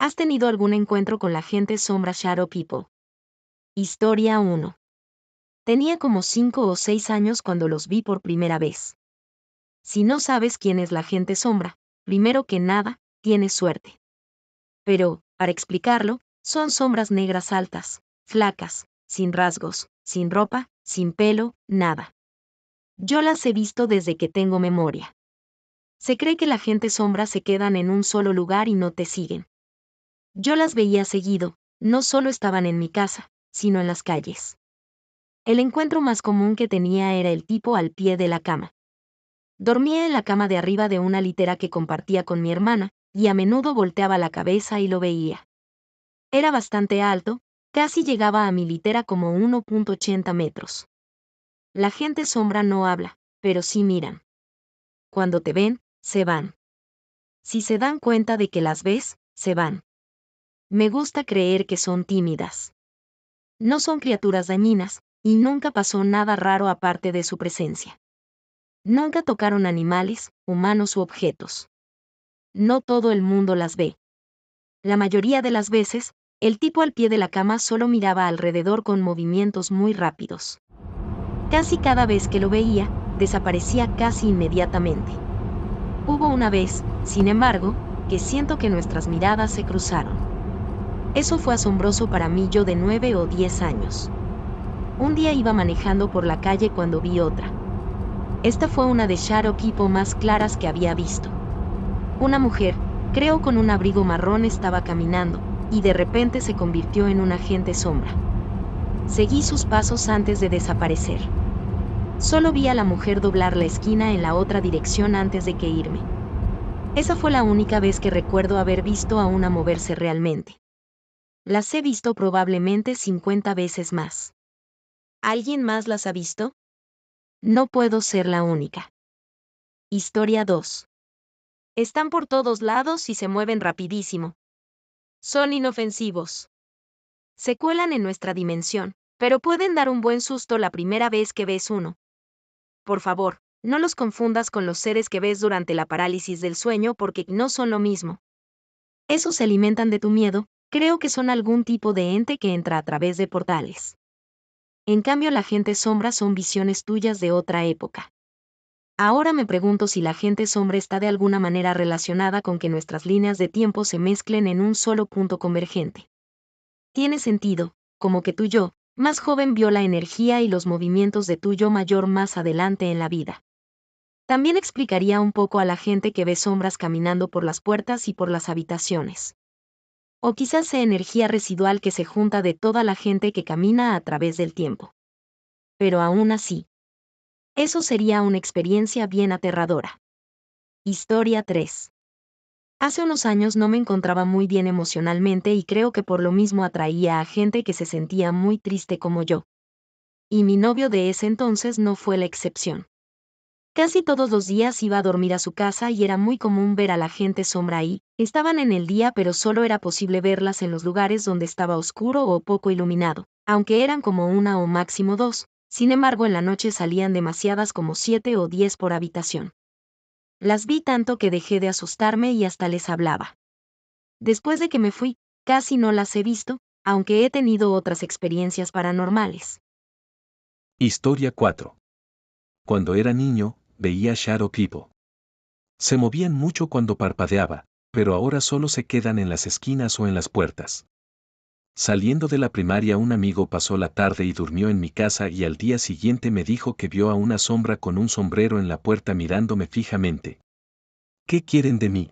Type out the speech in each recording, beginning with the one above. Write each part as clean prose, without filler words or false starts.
¿Has tenido algún encuentro con la gente sombra Shadow People? Historia 1. Tenía como 5 o 6 años cuando los vi por primera vez. Si no sabes quién es la gente sombra, primero que nada, tienes suerte. Pero, para explicarlo, son sombras negras altas, flacas, sin rasgos, sin ropa, sin pelo, nada. Yo las he visto desde que tengo memoria. Se cree que la gente sombra se quedan en un solo lugar y no te siguen. Yo las veía seguido, no solo estaban en mi casa, sino en las calles. El encuentro más común que tenía era el tipo al pie de la cama. Dormía en la cama de arriba de una litera que compartía con mi hermana, y a menudo volteaba la cabeza y lo veía. Era bastante alto, casi llegaba a mi litera como 1,80 metros. La gente sombra no habla, pero sí miran. Cuando te ven, se van. Si se dan cuenta de que las ves, se van. Me gusta creer que son tímidas. No son criaturas dañinas, y nunca pasó nada raro aparte de su presencia. Nunca tocaron animales, humanos u objetos. No todo el mundo las ve. La mayoría de las veces, el tipo al pie de la cama solo miraba alrededor con movimientos muy rápidos. Casi cada vez que lo veía, desaparecía casi inmediatamente. Hubo una vez, sin embargo, que siento que nuestras miradas se cruzaron. Eso fue asombroso para mí, yo de 9 o 10 años. Un día iba manejando por la calle cuando vi otra. Esta fue una de Shadow People más claras que había visto. Una mujer, creo con un abrigo marrón, estaba caminando, y de repente se convirtió en una agente sombra. Seguí sus pasos antes de desaparecer. Solo vi a la mujer doblar la esquina en la otra dirección antes de que irme. Esa fue la única vez que recuerdo haber visto a una moverse realmente. Las he visto probablemente 50 veces más. ¿Alguien más las ha visto? No puedo ser la única. Historia 2. Están por todos lados y se mueven rapidísimo. Son inofensivos. Se cuelan en nuestra dimensión, pero pueden dar un buen susto la primera vez que ves uno. Por favor, no los confundas con los seres que ves durante la parálisis del sueño, porque no son lo mismo. Esos se alimentan de tu miedo, creo que son algún tipo de ente que entra a través de portales. En cambio, la gente sombra son visiones tuyas de otra época. Ahora me pregunto si la gente sombra está de alguna manera relacionada con que nuestras líneas de tiempo se mezclen en un solo punto convergente. Tiene sentido, como que tu yo, más joven, vio la energía y los movimientos de tu yo mayor más adelante en la vida. También explicaría un poco a la gente que ve sombras caminando por las puertas y por las habitaciones. O quizás sea energía residual que se junta de toda la gente que camina a través del tiempo. Pero aún así, eso sería una experiencia bien aterradora. Historia 3. Hace unos años no me encontraba muy bien emocionalmente y creo que por lo mismo atraía a gente que se sentía muy triste como yo. Y mi novio de ese entonces no fue la excepción. Casi todos los días iba a dormir a su casa y era muy común ver a la gente sombra ahí. Estaban en el día, pero solo era posible verlas en los lugares donde estaba oscuro o poco iluminado, aunque eran como una o máximo dos. Sin embargo, en la noche salían demasiadas, como 7 o 10 por habitación. Las vi tanto que dejé de asustarme y hasta les hablaba. Después de que me fui, casi no las he visto, aunque he tenido otras experiencias paranormales. Historia 4. Cuando era niño, veía Shadow People. Se movían mucho cuando parpadeaba, pero ahora solo se quedan en las esquinas o en las puertas. Saliendo de la primaria, un amigo pasó la tarde y durmió en mi casa, y al día siguiente me dijo que vio a una sombra con un sombrero en la puerta mirándome fijamente. ¿Qué quieren de mí?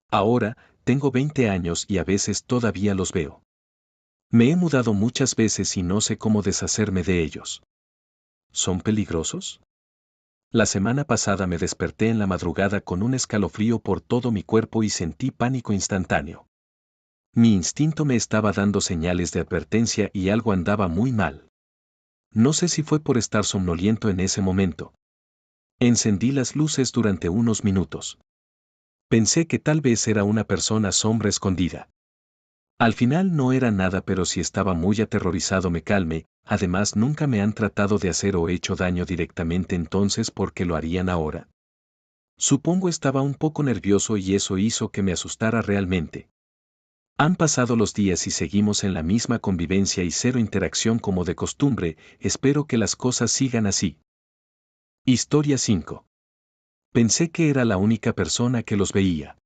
Ahora, tengo 20 años y a veces todavía los veo. Me he mudado muchas veces y no sé cómo deshacerme de ellos. ¿Son peligrosos? La semana pasada me desperté en la madrugada con un escalofrío por todo mi cuerpo y sentí pánico instantáneo. Mi instinto me estaba dando señales de advertencia y algo andaba muy mal. No sé si fue por estar somnoliento en ese momento. Encendí las luces durante unos minutos. Pensé que tal vez era una persona sombra escondida. Al final no era nada, pero si estaba muy aterrorizado me calmé. Además, nunca me han tratado de hacer o hecho daño directamente, entonces ¿por qué lo harían ahora? Supongo estaba un poco nervioso y eso hizo que me asustara realmente. Han pasado los días y seguimos en la misma convivencia y cero interacción como de costumbre, espero que las cosas sigan así. Historia 5. Pensé que era la única persona que los veía.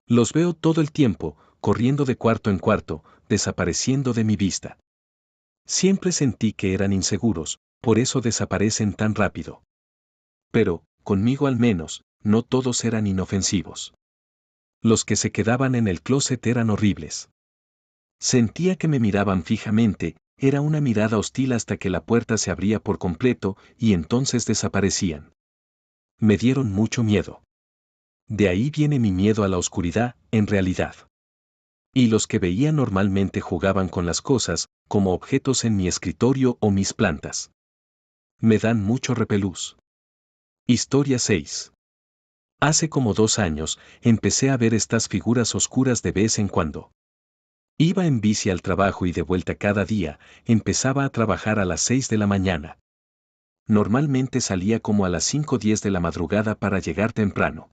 Los veo todo el tiempo, corriendo de cuarto en cuarto, desapareciendo de mi vista. Siempre sentí que eran inseguros, por eso desaparecen tan rápido. Pero, conmigo al menos, no todos eran inofensivos. Los que se quedaban en el closet eran horribles. Sentía que me miraban fijamente, era una mirada hostil hasta que la puerta se abría por completo y entonces desaparecían. Me dieron mucho miedo. De ahí viene mi miedo a la oscuridad, en realidad. Y los que veía normalmente jugaban con las cosas, como objetos en mi escritorio o mis plantas. Me dan mucho repelús. Historia 6. Hace como 2 años, empecé a ver estas figuras oscuras de vez en cuando. Iba en bici al trabajo y de vuelta cada día, empezaba a trabajar a las 6 de la mañana. Normalmente salía como a las 5:10 de la madrugada para llegar temprano.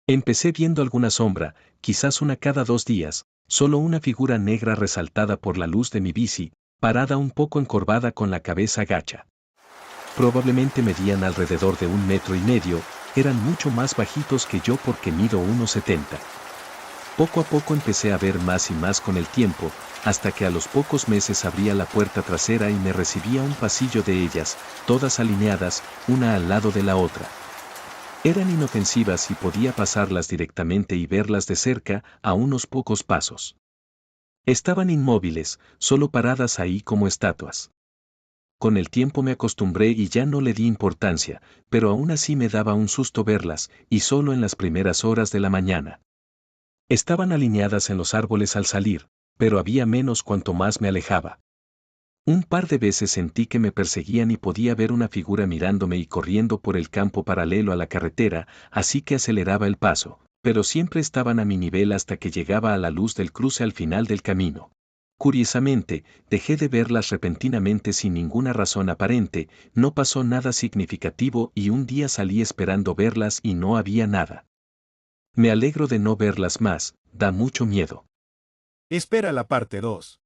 Empecé viendo alguna sombra, quizás una cada 2 días, solo una figura negra resaltada por la luz de mi bici, parada un poco encorvada con la cabeza gacha. Probablemente medían alrededor de 1,5 metros, eran mucho más bajitos que yo porque mido 1,70. Poco a poco empecé a ver más y más con el tiempo, hasta que a los pocos meses abría la puerta trasera y me recibía un pasillo de ellas, todas alineadas, una al lado de la otra. Eran inofensivas y podía pasarlas directamente y verlas de cerca, a unos pocos pasos. Estaban inmóviles, solo paradas ahí como estatuas. Con el tiempo me acostumbré y ya no le di importancia, pero aún así me daba un susto verlas, y solo en las primeras horas de la mañana. Estaban alineadas en los árboles al salir, pero había menos cuanto más me alejaba. Un par de veces sentí que me perseguían y podía ver una figura mirándome y corriendo por el campo paralelo a la carretera, así que aceleraba el paso, pero siempre estaban a mi nivel hasta que llegaba a la luz del cruce al final del camino. Curiosamente, dejé de verlas repentinamente sin ninguna razón aparente, no pasó nada significativo y un día salí esperando verlas y no había nada. Me alegro de no verlas más, da mucho miedo. Espera la parte 2.